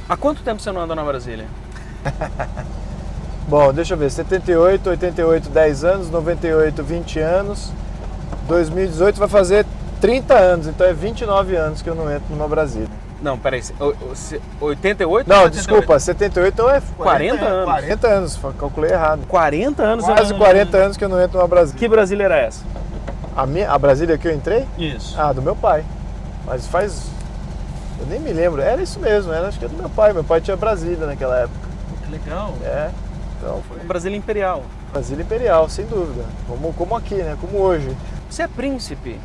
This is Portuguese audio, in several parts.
Há quanto tempo você não anda na Brasília? Bom, deixa eu ver, 78, 88, 10 anos, 98, 20 anos, 2018 vai fazer 30 anos, então é 29 anos que eu não entro numa Brasília. Não, peraí, 88? Não, 78? desculpa, 78 então é 40 anos. 40 anos, calculei errado. 40 anos? Quase 40 anos que eu não entro numa Brasília. Que Brasília era essa? A Brasília que eu entrei? Isso. Ah, do meu pai. Mas faz... Eu nem me lembro, era isso mesmo, acho que é do meu pai. Meu pai tinha Brasília naquela época. Que legal. É, então foi... Brasília Imperial. Brasília Imperial, sem dúvida. Como aqui, né? Como hoje. Você é príncipe.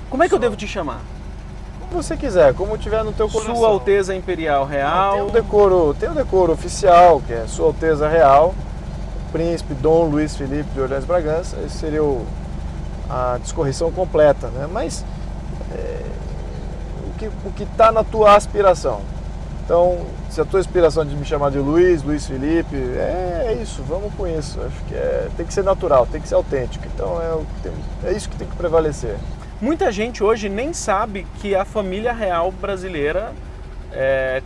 Como é que eu devo te chamar? Como você quiser, como tiver no teu coração. Sua Alteza Imperial Real. Tem o decoro oficial, que é Sua Alteza Real, Príncipe Dom Luiz Felipe de Orleans Bragança. Esse seria a discorrição completa, né? Mas o que está na tua aspiração. Então, se a tua aspiração é de me chamar de Luiz Felipe, é isso, vamos com isso. Acho que tem que ser natural, tem que ser autêntico. Então é isso que tem que prevalecer. Muita gente hoje nem sabe que a família real brasileira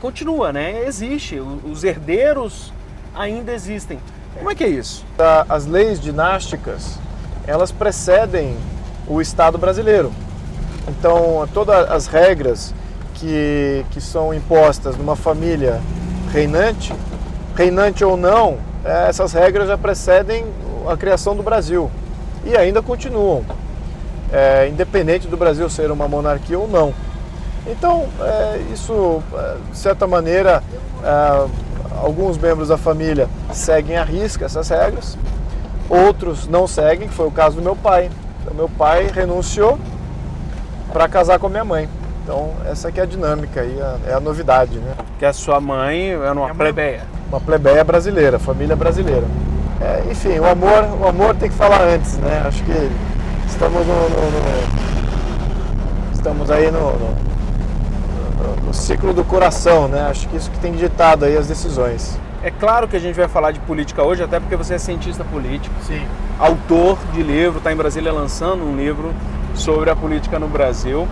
continua, né? Existe, os herdeiros ainda existem. Como é que é isso? As leis dinásticas, elas precedem o Estado brasileiro. Então, todas as regras que são impostas numa família reinante ou não, essas regras já precedem a criação do Brasil e ainda continuam, independente do Brasil ser uma monarquia ou não. Então, isso, de certa maneira, alguns membros da família seguem à risca essas regras, outros não seguem, que foi o caso do meu pai. Então, meu pai renunciou para casar com a minha mãe. Então, essa aqui é a dinâmica e é a novidade, né? Que a sua mãe era uma plebeia. Uma plebeia brasileira, família brasileira. Enfim, o amor tem que falar antes, né? Acho que estamos aí no ciclo do coração, né? Acho que isso que tem ditado aí as decisões. É claro que a gente vai falar de política hoje, até porque você é cientista político. Sim. Autor de livro, está em Brasília lançando um livro sobre a política no Brasil.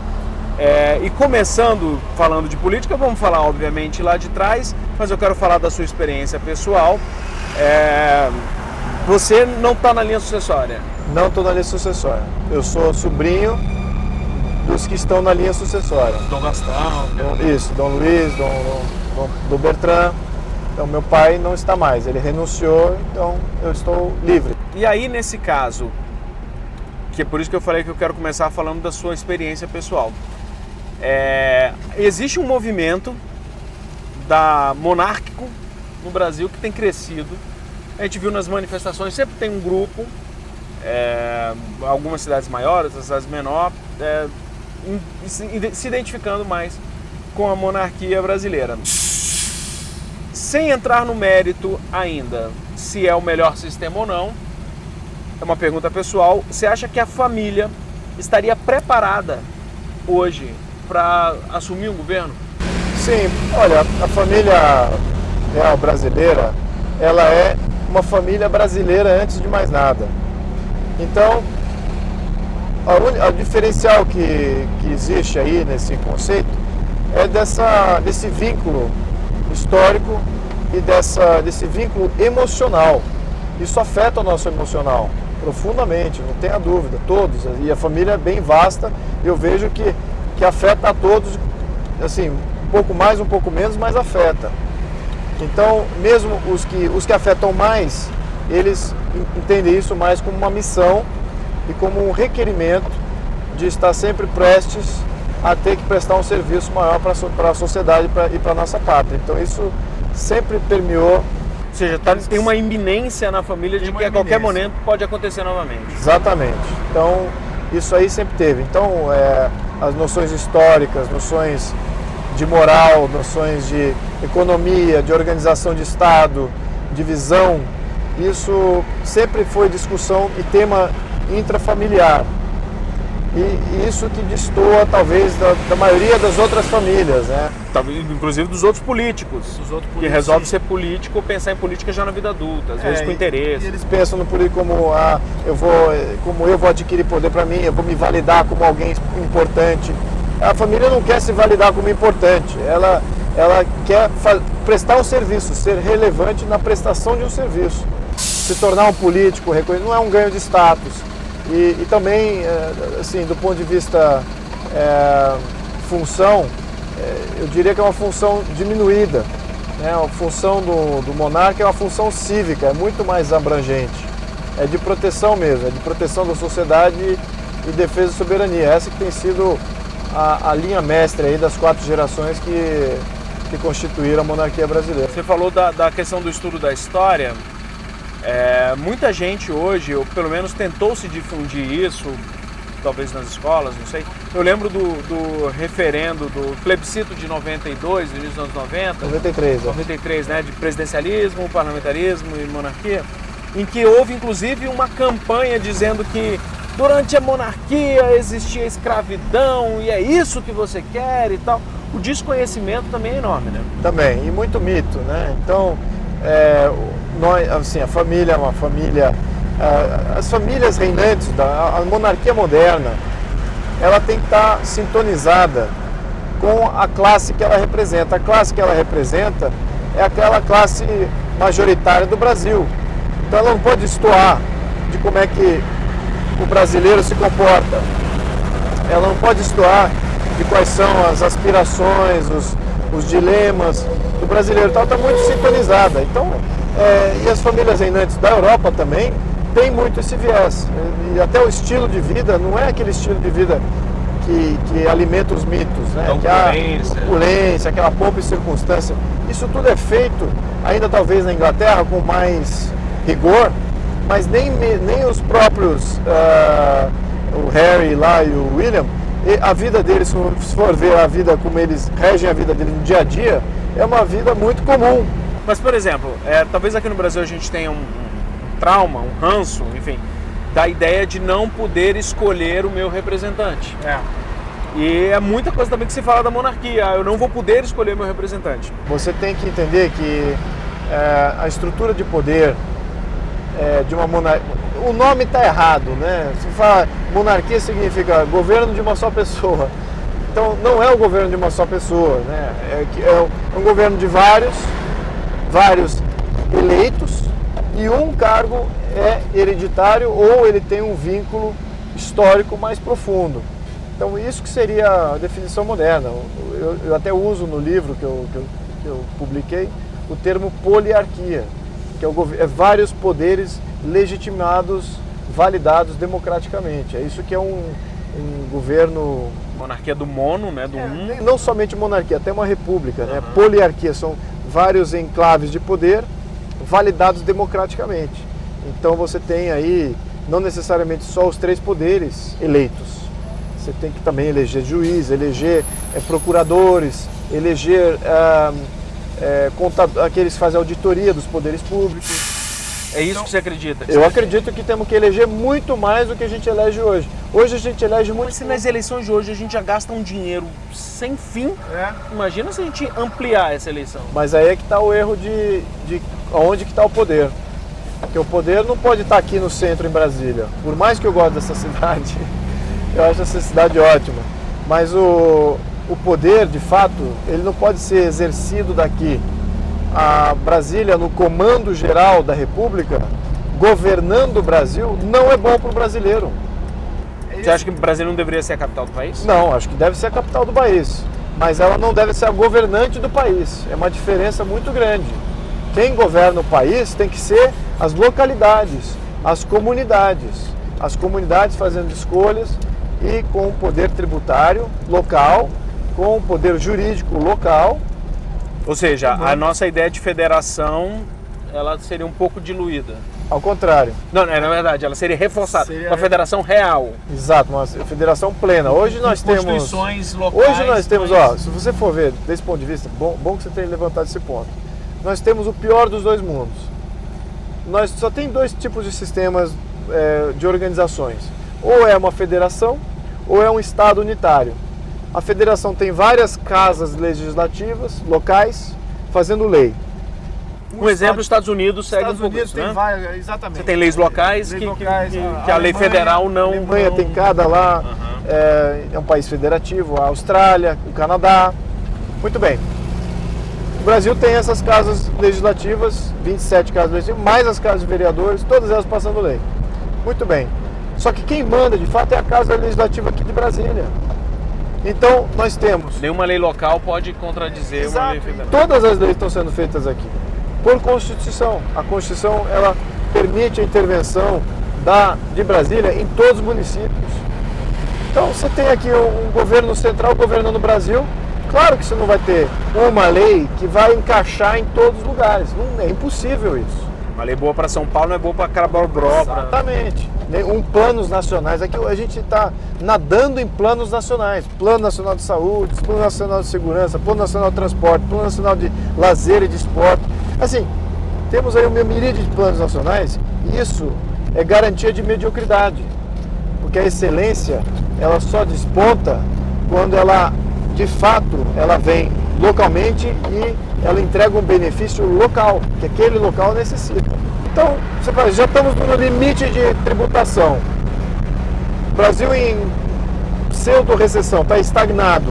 E começando falando de política, vamos falar obviamente lá de trás, mas eu quero falar da sua experiência pessoal. Você não está na linha sucessória? Não estou na linha sucessória. Eu sou sobrinho dos que estão na linha sucessória. Dom Gastão. Isso, Dom Luiz, Dom Bertrand. Então meu pai não está mais, ele renunciou, então eu estou livre. E aí nesse caso, que é por isso que eu falei que eu quero começar falando da sua experiência pessoal. Existe um movimento monárquico no Brasil que tem crescido. A gente viu nas manifestações, sempre tem um grupo, algumas cidades maiores, outras cidades menores, se identificando mais com a monarquia brasileira. Sem entrar no mérito ainda se é o melhor sistema ou não, é uma pergunta pessoal. Você acha que a família estaria preparada hoje para assumir um governo? Sim, olha, a família real brasileira, ela é uma família brasileira antes de mais nada. Então, o diferencial que existe aí nesse conceito é desse vínculo histórico e desse vínculo emocional. Isso afeta o nosso emocional profundamente, não tenha dúvida, todos. E a família é bem vasta, eu vejo que afeta a todos, assim, um pouco mais, um pouco menos, mas afeta. Então, mesmo os que afetam mais, eles entendem isso mais como uma missão e como um requerimento de estar sempre prestes a ter que prestar um serviço maior para a sociedade e para a nossa pátria. Então, isso sempre permeou. Ou seja, tem uma iminência na família de que a qualquer momento pode acontecer novamente. Exatamente. Então, isso aí sempre teve. Então, as noções históricas, noções de moral, noções de economia, de organização de Estado, de visão, isso sempre foi discussão e tema intrafamiliar. E isso que destoa, talvez, da maioria das outras famílias, né? Inclusive dos outros políticos. Que resolve ser político ou pensar em política já na vida adulta, às vezes com interesse. E eles pensam no político como, como eu vou adquirir poder para mim, eu vou me validar como alguém importante. A família não quer se validar como importante, ela quer prestar um serviço, ser relevante na prestação de um serviço. Se tornar um político, não é um ganho de status. E também, assim, do ponto de vista função, eu diria que é uma função diminuída. Né? A função do monarca é uma função cívica, é muito mais abrangente. É de proteção mesmo, é de proteção da sociedade e defesa da soberania. Essa que tem sido a linha mestre aí das 4 gerações que constituíram a monarquia brasileira. Você falou da questão do estudo da história. Muita gente hoje, ou pelo menos tentou se difundir isso, talvez nas escolas, não sei. Eu lembro do referendo, do plebiscito de 92, do início dos anos 90. 93. 93, né? De presidencialismo, parlamentarismo e monarquia, em que houve inclusive uma campanha dizendo que durante a monarquia existia escravidão e é isso que você quer e tal. O desconhecimento também é enorme, né? Também, e muito mito, né? Então, assim, a família é uma família... as famílias reinantes, a monarquia moderna, ela tem que estar sintonizada com a classe que ela representa. A classe que ela representa é aquela classe majoritária do Brasil. Então ela não pode destoar de como é que o brasileiro se comporta. Ela não pode destoar de quais são as aspirações, os dilemas do brasileiro. Então ela está muito sintonizada. Então, e as famílias reinantes da Europa também tem muito esse viés. E até o estilo de vida não é aquele estilo de vida que alimenta os mitos, né? Então, que a opulência, aquela pompa e circunstância. Isso tudo é feito, ainda talvez na Inglaterra, com mais rigor, mas nem os próprios, o Harry lá e o William, a vida deles, se for ver a vida como eles regem a vida deles no dia a dia, é uma vida muito comum. Mas, por exemplo, talvez aqui no Brasil a gente tenha um trauma, um ranço, enfim, da ideia de não poder escolher o meu representante. E é muita coisa também que se fala da monarquia. Eu não vou poder escolher o meu representante. Você tem que entender que a estrutura de poder de uma monarquia... O nome está errado, né? Se fala monarquia significa governo de uma só pessoa. Então não é o governo de uma só pessoa, né? É um governo de vários eleitos, e um cargo é hereditário ou ele tem um vínculo histórico mais profundo. Então isso que seria a definição moderna. Eu até uso no livro que eu publiquei o termo poliarquia, que é vários poderes legitimados, validados democraticamente. É isso que é um governo... Monarquia do mono, né? Não somente monarquia, até uma república, né? Poliarquia, são vários enclaves de poder validados democraticamente. Então você tem aí, não necessariamente só os 3 poderes eleitos. Você tem que também eleger juiz, eleger procuradores, eleger aqueles que fazem auditoria dos poderes públicos. É isso que você acredita? Eu acredito que temos que eleger muito mais do que a gente elege hoje. Hoje a gente elege muito... Mas se nas eleições de hoje a gente já gasta um dinheiro sem fim, imagina se a gente ampliar essa eleição. Mas aí é que está o erro de onde que está o poder. Porque o poder não pode estar aqui no centro, em Brasília. Por mais que eu goste dessa cidade, eu acho essa cidade ótima. Mas o poder, de fato, ele não pode ser exercido daqui. A Brasília, no comando geral da República, governando o Brasil, não é bom para o brasileiro. Você acha que Brasília não deveria ser a capital do país? Não, acho que deve ser a capital do país. Mas ela não deve ser a governante do país. É uma diferença muito grande. Quem governa o país tem que ser as localidades, as comunidades. As comunidades fazendo escolhas e com o poder tributário local, com o poder jurídico local. Ou seja, a nossa ideia de federação, ela seria um pouco diluída. Ao contrário. Não, na verdade, ela seria reforçada. Uma federação real. Exato, uma federação plena. Hoje nós temos... Constituições locais. Hoje nós temos, se você for ver desse ponto de vista, bom que você tenha levantado esse ponto. Nós temos o pior dos 2 mundos. Nós só tem 2 tipos de sistemas de organizações. Ou é uma federação, ou é um estado unitário. A federação tem várias casas legislativas locais fazendo lei. Um exemplo, os Estados Unidos segue um pouco isso, né? Exatamente. Você tem leis locais, que a lei federal não... A Alemanha tem cada lá, é um país federativo, a Austrália, o Canadá. Muito bem. Brasil tem essas casas legislativas, 27 casas legislativas, mais as casas de vereadores, todas elas passando lei. Muito bem. Só que quem manda, de fato, é a Casa Legislativa aqui de Brasília. Então, nós temos... Nenhuma lei local pode contradizer Exato. uma lei federal. Todas as leis estão sendo feitas aqui, por Constituição. A Constituição, ela permite a intervenção de Brasília em todos os municípios. Então, você tem aqui um governo central governando o Brasil. Claro que você não vai ter uma lei que vai encaixar em todos os lugares. Não, é impossível isso. Uma lei boa para São Paulo não é boa para Caraboró. Exatamente. Planos nacionais. Aqui a gente está nadando em planos nacionais. Plano Nacional de Saúde, Plano Nacional de Segurança, Plano Nacional de Transporte, Plano Nacional de Lazer e de Esporte. Assim, temos aí uma miríade de planos nacionais e isso é garantia de mediocridade. Porque a excelência, ela só desponta quando ela, de fato, ela vem localmente e ela entrega um benefício local, que aquele local necessita. Então, você fala, já estamos no limite de tributação. O Brasil em pseudo-recessão, está estagnado.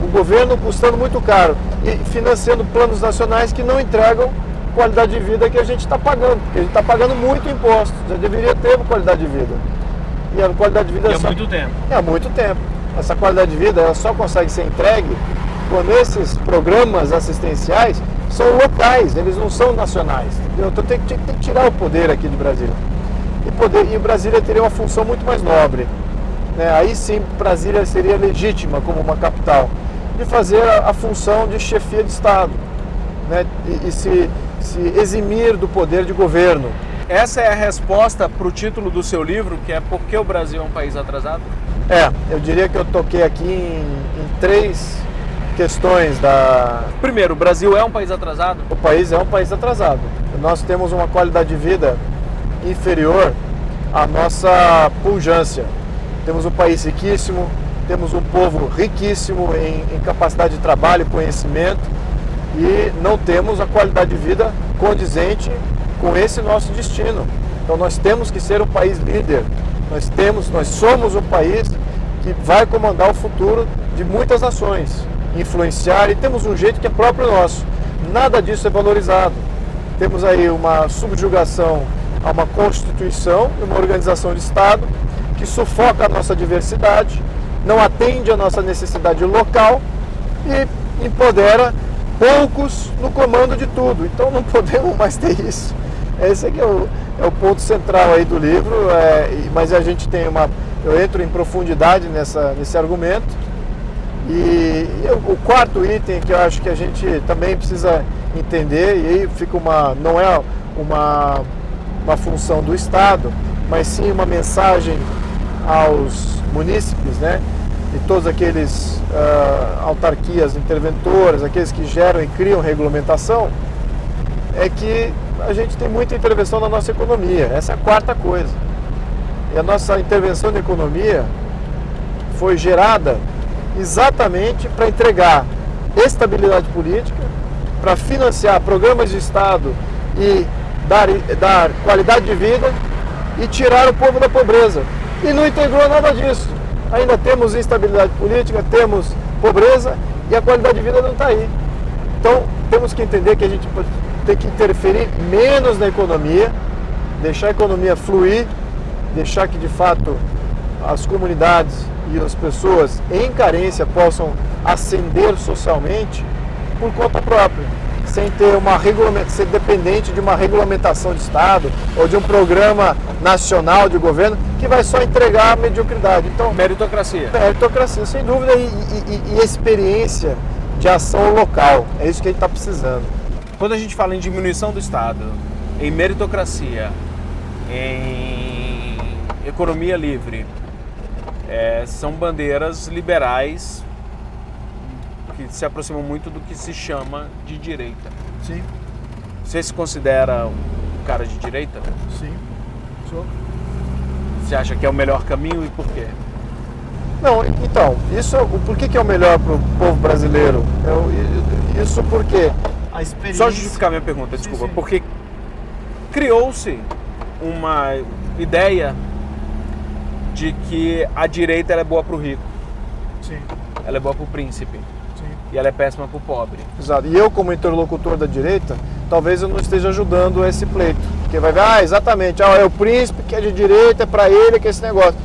O governo custando muito caro e financiando planos nacionais que não entregam qualidade de vida que a gente está pagando. Porque a gente está pagando muito imposto, já deveria ter qualidade de vida. E a qualidade de vida há muito tempo. Há muito tempo. Essa qualidade de vida ela só consegue ser entregue quando esses programas assistenciais são locais, eles não são nacionais. Entendeu? Então tem que tirar o poder aqui de Brasília. E Brasília teria uma função muito mais nobre. Né? Aí sim, Brasília seria legítima como uma capital, de fazer a função de chefia de Estado, né? e se eximir do poder de governo. Essa é a resposta para o título do seu livro, que é Por que o Brasil é um país atrasado? Eu diria que eu toquei aqui em 3 questões Primeiro, o Brasil é um país atrasado? O país é um país atrasado. Nós temos uma qualidade de vida inferior à nossa pujança. Temos um país riquíssimo, temos um povo riquíssimo em capacidade de trabalho e conhecimento e não temos a qualidade de vida condizente com esse nosso destino. Então nós temos que ser um país líder. Nós somos um país que vai comandar o futuro de muitas nações, influenciar, e temos um jeito que é próprio nosso. Nada disso é valorizado. Temos aí uma subjugação a uma constituição, uma organização de Estado que sufoca a nossa diversidade, não atende a nossa necessidade local e empodera poucos no comando de tudo. Então não podemos mais ter isso. Esse aqui é o ponto central aí do livro, mas a gente tem eu entro em profundidade nesse argumento. E o quarto item que eu acho que a gente também precisa entender, e aí fica não é uma função do Estado, mas sim uma mensagem aos munícipes, né? E todos aqueles autarquias interventoras, aqueles que geram e criam regulamentação, é que a gente tem muita intervenção na nossa economia. Essa é a quarta coisa. E a nossa intervenção na economia foi gerada exatamente para entregar estabilidade política, para financiar programas de Estado e dar qualidade de vida e tirar o povo da pobreza. E não integrou nada disso. Ainda temos instabilidade política, temos pobreza e a qualidade de vida não está aí. Então temos que entender que a gente tem que interferir menos na economia, deixar a economia fluir, deixar que de fato as comunidades e as pessoas em carência possam ascender socialmente por conta própria, sem ter ser dependente de uma regulamentação de Estado ou de um programa nacional de governo que vai só entregar a mediocridade. Então, meritocracia, sem dúvida, e experiência de ação local. É isso que a gente está precisando. Quando a gente fala em diminuição do Estado, em meritocracia, em economia livre, são bandeiras liberais que se aproximam muito do que se chama de direita. Sim. Você se considera um cara de direita? Sim, sou. Você acha que é o melhor caminho e por quê? Não, então, por que é o melhor para o povo brasileiro? Isso porque a experiência... Só justificar minha pergunta, desculpa. Sim. Porque criou-se uma ideia de que a direita ela é boa para o rico. Sim. Ela é boa para o príncipe. Sim. E ela é péssima para o pobre. Exato. E eu, como interlocutor da direita, talvez eu não esteja ajudando esse pleito. Porque vai ver, exatamente, é o príncipe que é de direita, é para ele que é esse negócio.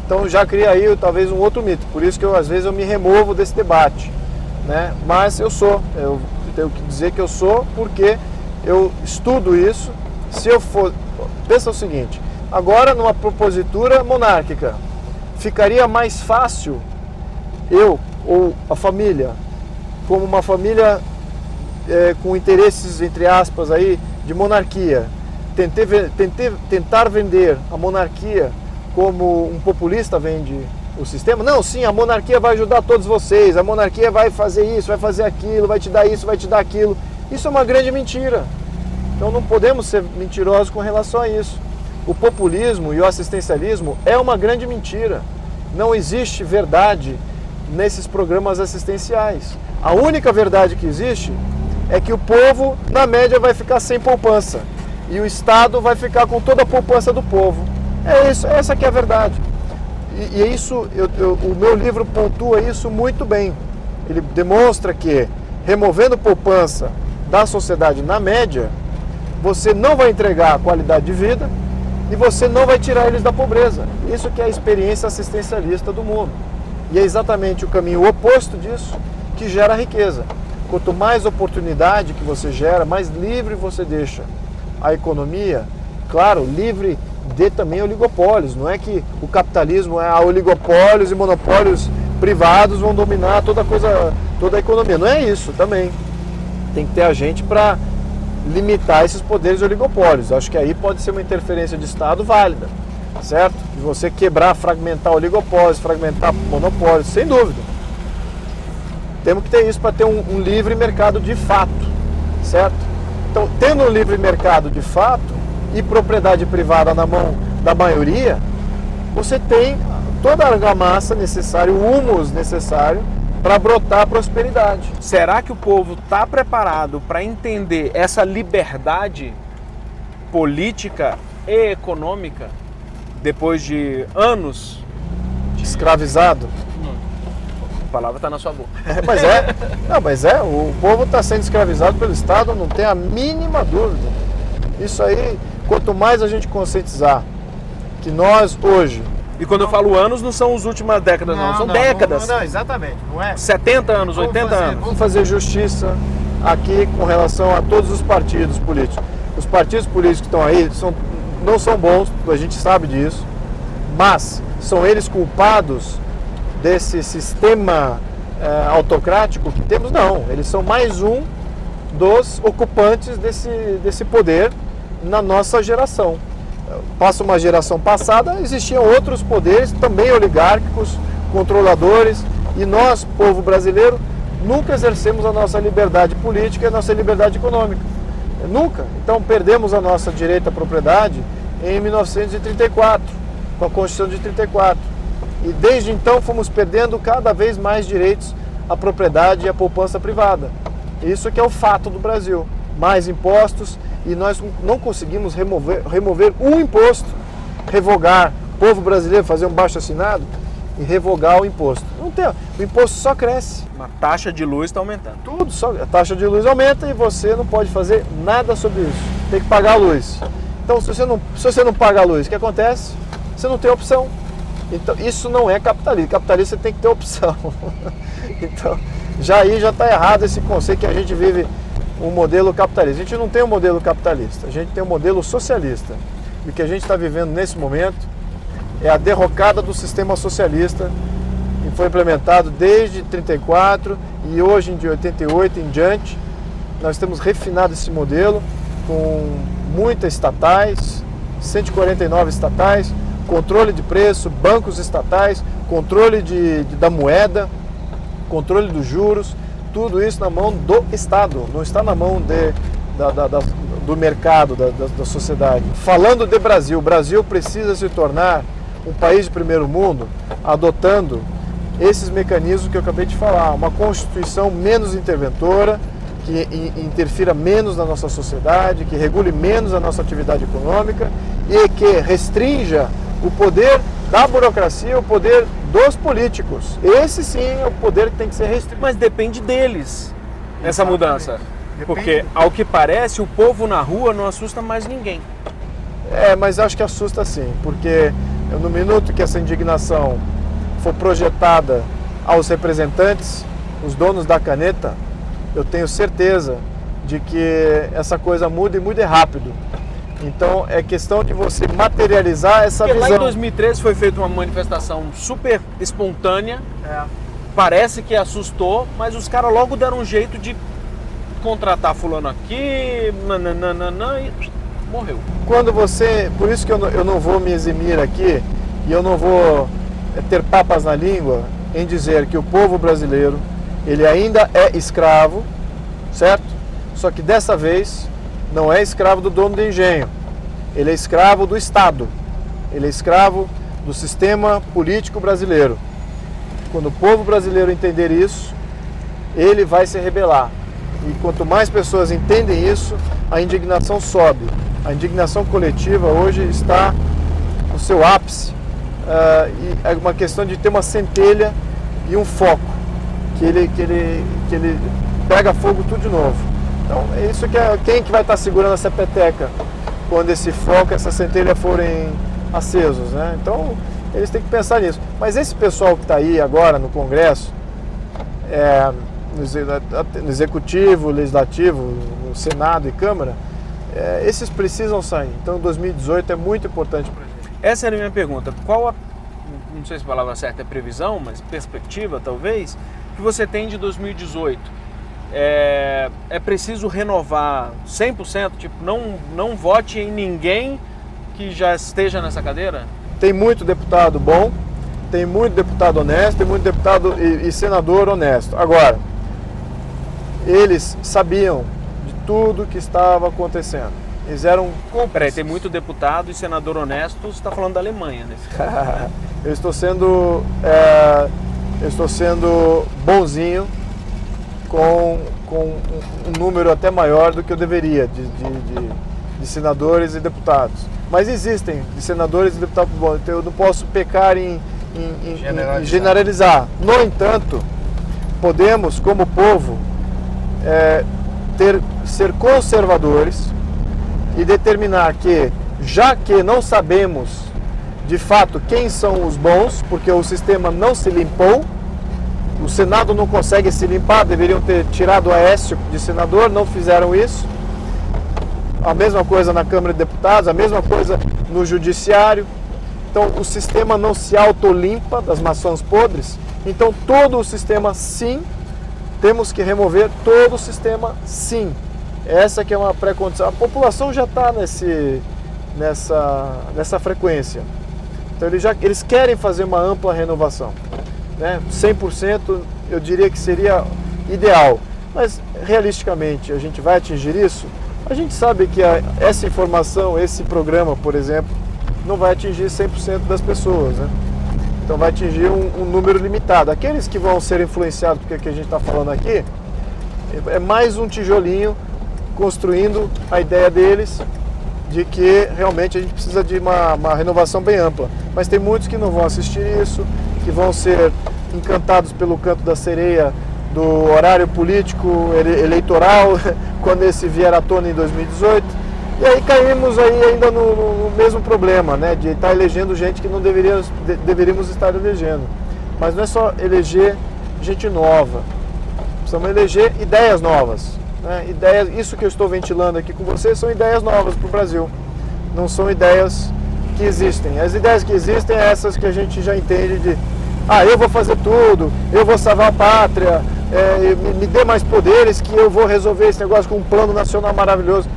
Então já cria aí talvez um outro mito. Por isso que às vezes eu me removo desse debate, né? Mas eu tenho que dizer que eu sou porque eu estudo isso. Se eu for, pensa o seguinte, agora numa propositura monárquica, ficaria mais fácil eu ou a família, como uma família com interesses, entre aspas, aí, de monarquia, tentar vender a monarquia como um populista vende o sistema. Não, sim, a monarquia vai ajudar todos vocês, a monarquia vai fazer isso, vai fazer aquilo, vai te dar isso, vai te dar aquilo. Isso é uma grande mentira. Então não podemos ser mentirosos com relação a isso. O populismo e o assistencialismo é uma grande mentira. Não existe verdade nesses programas assistenciais. A única verdade que existe é que o povo, na média, vai ficar sem poupança. E o Estado vai ficar com toda a poupança do povo. É isso, essa que é a verdade. E isso, o meu livro pontua isso muito bem. Ele demonstra que, removendo poupança da sociedade na média, você não vai entregar a qualidade de vida e você não vai tirar eles da pobreza. Isso que é a experiência assistencialista do mundo. E é exatamente o caminho oposto disso que gera riqueza. Quanto mais oportunidade que você gera, mais livre você deixa a economia, claro, livre de também oligopólios. Não é que o capitalismo é oligopólios e monopólios privados vão dominar toda a economia. Não é isso também. Tem que ter a gente para limitar esses poderes oligopólios. Acho que aí pode ser uma interferência de Estado válida, certo? De você quebrar, fragmentar oligopólios, fragmentar monopólios, sem dúvida. Temos que ter isso para ter um livre mercado de fato, certo? Então, tendo um livre mercado de fato e propriedade privada na mão da maioria, você tem toda a argamassa necessária, o humus necessário para brotar a prosperidade. Será que o povo está preparado para entender essa liberdade política e econômica depois de anos escravizado? A palavra está na sua boca. Mas o povo está sendo escravizado pelo Estado, não tem a mínima dúvida. Isso aí, quanto mais a gente conscientizar que nós hoje... E quando eu falo anos, não são as últimas décadas, não, são décadas. Não, exatamente, não é? 70 anos, 80 anos. Vamos fazer justiça aqui com relação a todos os partidos políticos. Os partidos políticos que estão aí não são bons, a gente sabe disso, mas são eles culpados desse sistema autocrático que temos? Não, eles são mais um dos ocupantes desse poder na nossa geração. Passa uma geração passada, existiam outros poderes também oligárquicos, controladores, e nós, povo brasileiro, nunca exercemos a nossa liberdade política e a nossa liberdade econômica. Nunca. Então perdemos a nossa direito à propriedade em 1934, com a Constituição de 34. E desde então fomos perdendo cada vez mais direitos à propriedade e à poupança privada. Isso que é o fato do Brasil. Mais impostos, e nós não conseguimos remover um imposto, revogar, o povo brasileiro fazer um baixo-assinado e revogar o imposto. Não tem, o imposto só cresce. A taxa de luz está aumentando. Tudo, a taxa de luz aumenta e você não pode fazer nada sobre isso. Tem que pagar a luz. Então, se você não paga a luz, o que acontece? Você não tem opção. Então, isso não é capitalismo. Capitalista você tem que ter opção. Então, já está errado esse conceito que a gente vive um modelo capitalista. A gente não tem um modelo capitalista, a gente tem um modelo socialista. E o que a gente está vivendo nesse momento é a derrocada do sistema socialista que foi implementado desde 34 e hoje de 88 em diante. Nós temos refinado esse modelo com muitas estatais, 149 estatais, controle de preço, bancos estatais, controle da moeda, controle dos juros, tudo isso na mão do Estado, não está na mão do mercado, da sociedade. Falando de Brasil, o Brasil precisa se tornar um país de primeiro mundo, adotando esses mecanismos que eu acabei de falar, uma Constituição menos interventora, que interfira menos na nossa sociedade, que regule menos a nossa atividade econômica e que restrinja o poder da burocracia, o poder dos políticos. Esse sim é o poder que tem que ser restrito. Mas depende deles, essa Exatamente. mudança. Depende. Porque, ao que parece, o povo na rua não assusta mais ninguém. Mas acho que assusta sim, porque no minuto que essa indignação for projetada aos representantes, os donos da caneta, eu tenho certeza de que essa coisa muda e muda rápido. Então é questão de você materializar essa Porque visão. lá em 2013 foi feita uma manifestação super espontânea, parece que assustou, mas os caras logo deram um jeito de contratar fulano aqui, nananana, e morreu. Quando você, por isso que eu não vou me eximir aqui e eu não vou ter papas na língua em dizer que o povo brasileiro, ele ainda é escravo, certo? Só que dessa vez não é escravo do dono do engenho, ele é escravo do Estado, ele é escravo do sistema político brasileiro. Quando o povo brasileiro entender isso, ele vai se rebelar. E quanto mais pessoas entendem isso, a indignação sobe. A indignação coletiva hoje está no seu ápice. E é uma questão de ter uma centelha e um foco, que ele pega fogo tudo de novo. Então, é isso que quem que vai estar segurando essa peteca quando esse foco, essa centelha forem acesos, né? Então, eles têm que pensar nisso. Mas esse pessoal que está aí agora no Congresso, no Executivo, Legislativo, no Senado e Câmara, esses precisam sair. Então, 2018 é muito importante para a gente. Essa era a minha pergunta. Qual não sei se a palavra certa é previsão, mas perspectiva talvez, que você tem de 2018? É preciso renovar 100%? Tipo, não vote em ninguém que já esteja nessa cadeira? Tem muito deputado bom, tem muito deputado honesto, tem muito deputado e senador honesto. Agora, eles sabiam de tudo que estava acontecendo. Eles eram cúmplices. Peraí, tem muito deputado e senador honesto, você está falando da Alemanha, né? Eu estou sendo bonzinho com um número até maior do que eu deveria de senadores e deputados. Mas existem de senadores e deputados bons, então eu não posso pecar em generalizar. No entanto, podemos, como povo, ser conservadores e determinar que, já que não sabemos de fato quem são os bons, porque o sistema não se limpou, o Senado não consegue se limpar, deveriam ter tirado o Aécio de senador, não fizeram isso. A mesma coisa na Câmara de Deputados, a mesma coisa no Judiciário. Então o sistema não se autolimpa das maçãs podres. Então todo o sistema sim, temos que remover todo o sistema sim. Essa que é uma pré-condição. A população já está nessa frequência. Então eles querem fazer uma ampla renovação. 100% eu diria que seria ideal, mas realisticamente a gente vai atingir isso? A gente sabe que essa informação, esse programa, por exemplo, não vai atingir 100% das pessoas, né? Então vai atingir um número limitado. Aqueles que vão ser influenciados porque que a gente está falando aqui, é mais um tijolinho construindo a ideia deles de que realmente a gente precisa de uma renovação bem ampla. Mas tem muitos que não vão assistir isso, que vão ser encantados pelo canto da sereia do horário político eleitoral, quando esse vier à tona em 2018. E aí caímos aí ainda no mesmo problema, né, de estar elegendo gente que não deveríamos estar elegendo. Mas não é só eleger gente nova, precisamos eleger ideias novas. Ideias, isso que eu estou ventilando aqui com vocês são ideias novas para o Brasil, não são ideias que existem. As ideias que existem é essas que a gente já entende de eu vou fazer tudo, eu vou salvar a pátria, me dê mais poderes que eu vou resolver esse negócio com um plano nacional maravilhoso.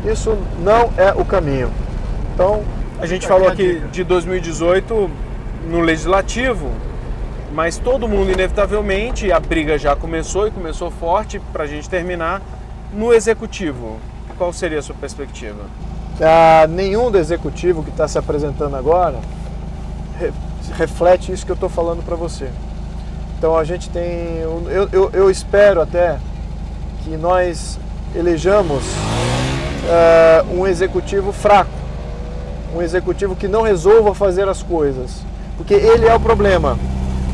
Isso não é o caminho. Então, a gente falou aqui de 2018 no Legislativo, mas todo mundo inevitavelmente, a briga já começou e começou forte para a gente terminar no Executivo. Qual seria a sua perspectiva? Nenhum do Executivo que está se apresentando agora reflete isso que eu estou falando para você. Então a gente tem, eu espero até que nós elejamos um executivo fraco, um executivo que não resolva fazer as coisas, porque ele é o problema.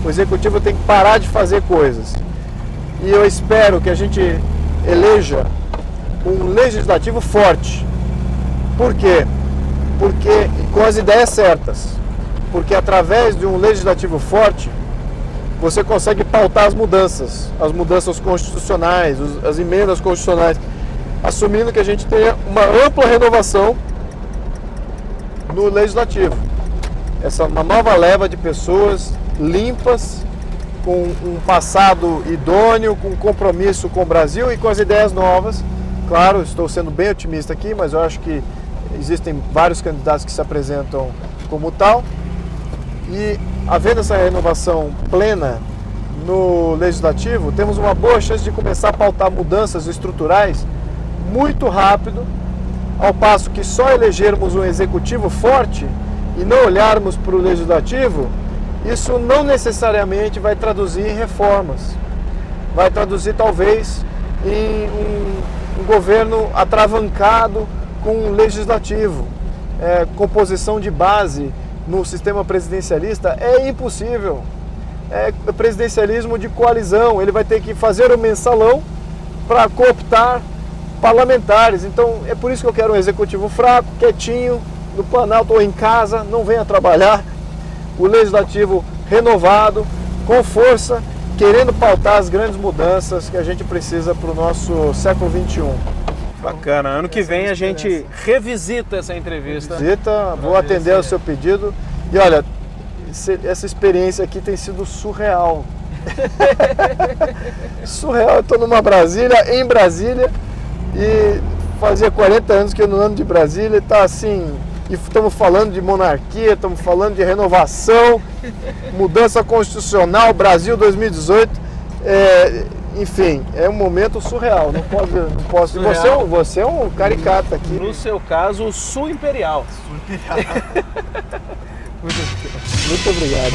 O executivo tem que parar de fazer coisas. E eu espero que a gente eleja um legislativo forte. Por quê? Porque com as ideias certas. Porque através de um legislativo forte, você consegue pautar as mudanças constitucionais, as emendas constitucionais, assumindo que a gente tenha uma ampla renovação no legislativo. Uma nova leva de pessoas limpas, com um passado idôneo, com compromisso com o Brasil e com as ideias novas. Claro, estou sendo bem otimista aqui, mas eu acho que existem vários candidatos que se apresentam como tal. E havendo essa renovação plena no legislativo, temos uma boa chance de começar a pautar mudanças estruturais muito rápido, ao passo que só elegermos um executivo forte e não olharmos para o legislativo, isso não necessariamente vai traduzir em reformas. Vai traduzir talvez em um governo atravancado com um legislativo. Composição de base no sistema presidencialista é impossível. É presidencialismo de coalizão. Ele vai ter que fazer o mensalão para cooptar parlamentares. Então é por isso que eu quero um executivo fraco, quietinho, no Planalto ou em casa, não venha trabalhar. O legislativo renovado, com força, querendo pautar as grandes mudanças que a gente precisa para o nosso século XXI. Bacana. Ano que vem a gente revisita essa entrevista. Vou atender ao seu pedido. E olha, essa experiência aqui tem sido surreal. Surreal. Eu estou em Brasília, e fazia 40 anos que eu não ando de Brasília, e está assim, e estamos falando de monarquia, estamos falando de renovação, mudança constitucional, Brasil 2018, enfim, é um momento surreal, não posso. Surreal. Você é um caricato aqui. No seu caso, o Sul Imperial. Muito obrigado.